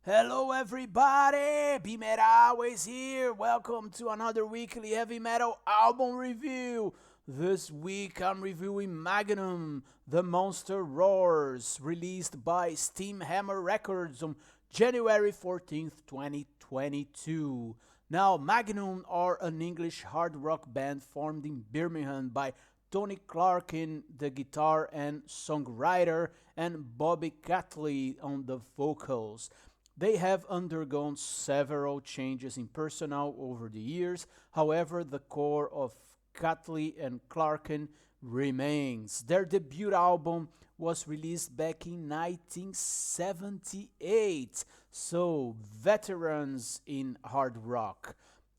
Hello, everybody! BeMetalways here. Welcome to another weekly heavy metal album review. This week I'm reviewing Magnum, The Monster Roars, released by Steamhammer Records on January 14th, 2022. Now, Magnum are an English hard rock band formed in Birmingham by Tony Clarkin, the guitar and songwriter, and Bobby Catley on the vocals. They have undergone several changes in personnel over the years. However, the core of Catley and Clarkin remains. Their debut album was released back in 1978, so veterans in hard rock.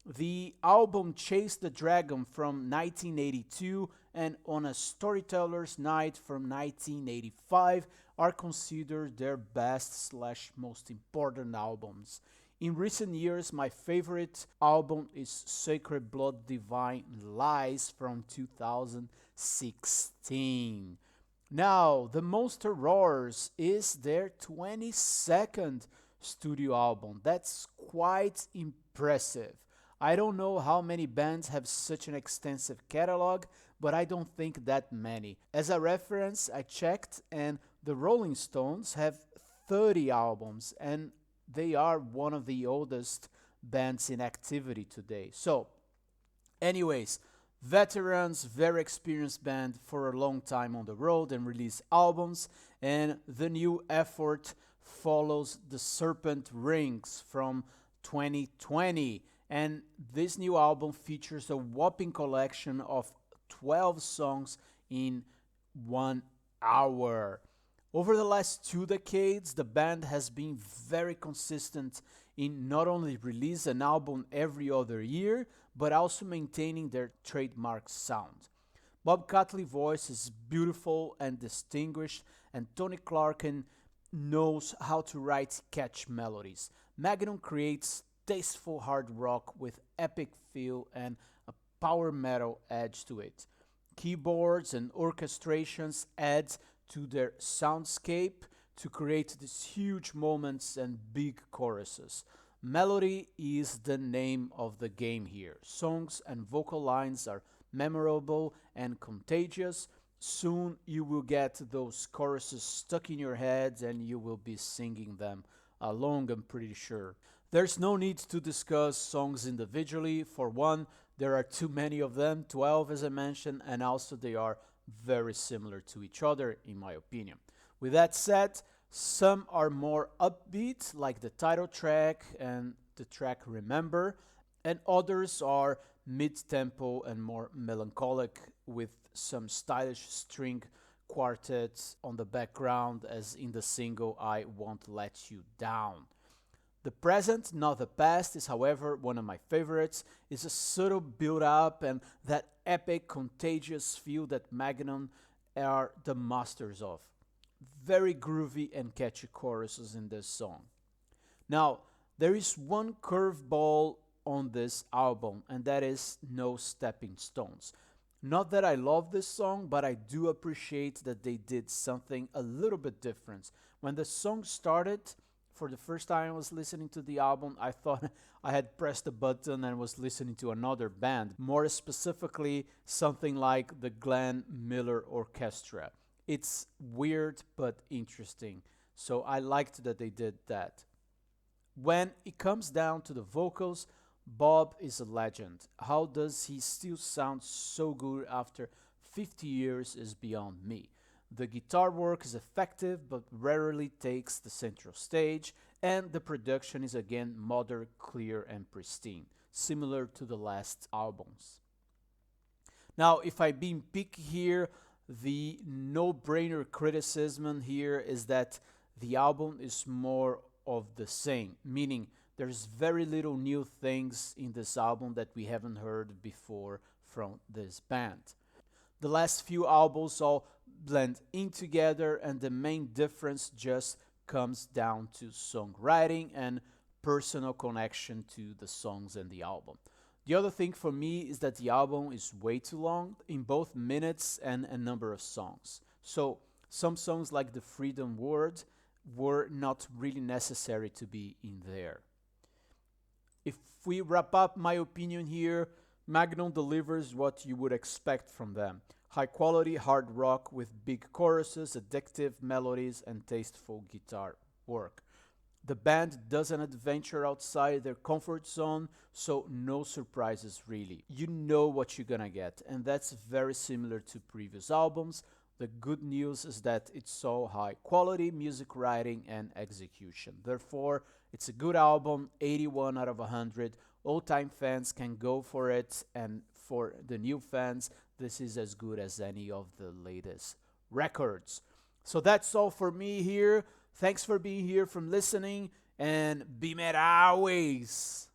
The album Chase the Dragon from 1982 and On a Storyteller's Night from 1985 are considered their best slash most important albums. In recent years, my favorite album is Sacred Blood Divine Lies from 2016. Now, The Monster Roars is their 22nd studio album. That's quite impressive. I don't know how many bands have such an extensive catalog, but I don't think that many. As a reference, I checked, and the Rolling Stones have 30 albums, and they are one of the oldest bands in activity today. So, anyways, veterans, very experienced band for a long time on the road and release albums, and the new effort follows The Serpent Rings from 2020. And this new album features a whopping collection of 12 songs in 1 hour. Over the last 2 decades, the band has been very consistent in not only release an album every other year, but also maintaining their trademark sound. Bob Catley's voice is beautiful and distinguished, and Tony Clarkin knows how to write catchy melodies. Magnum creates tasteful hard rock with epic feel and a power metal edge to it. Keyboards and orchestrations add to their soundscape to create these huge moments and big choruses. Melody is the name of the game here. Songs and vocal lines are memorable and contagious. Soon you will get those choruses stuck in your head and you will be singing them along, I'm pretty sure. There's no need to discuss songs individually. For one, there are too many of them, 12 as I mentioned, and also they are very similar to each other, in my opinion. With that said, some are more upbeat, like the title track and the track Remember, and others are mid tempo and more melancholic, with some stylish string quartets on the background, as in the single I Won't Let You Down. The present, not the past, is however one of my favorites. It's a subtle build up and that epic, contagious feel that Magnum are the masters of. Very groovy and catchy choruses in this song. Now, there is one curveball on this album, and that is No Stepping Stones. Not that I love this song, but I do appreciate that they did something a little bit different. When the song started, for the first time I was listening to the album, I thought I had pressed a button and was listening to another band, more specifically something like the Glenn Miller Orchestra. It's weird but interesting, so I liked that they did that. When it comes down to the vocals, Bob is a legend. How does he still sound so good after 50 years is beyond me. The guitar work is effective but rarely takes the central stage, and the production is again modern, clear, and pristine, similar to the last albums. Now, if I'm being picky here, the no-brainer criticism here is that the album is more of the same, meaning there's very little new things in this album that we haven't heard before from this band. The last few albums all blend in together, and the main difference just comes down to songwriting and personal connection to the songs and the album. The other thing for me is that the album is way too long in both minutes and a number of songs. So some songs like The Freedom Word were not really necessary to be in there. If we wrap up my opinion here, Magnum delivers what you would expect from them. High quality hard rock with big choruses, addictive melodies, and tasteful guitar work. The band doesn't venture outside their comfort zone, so no surprises really. You know what you're gonna get, and that's very similar to previous albums. The good news is that it's all high quality music writing and execution. Therefore, it's a good album, 81 out of 100. Old time fans can go for it, and for the new fans, this is as good as any of the latest records. So that's all for me here. Thanks for being here, from listening, and BeMetalways.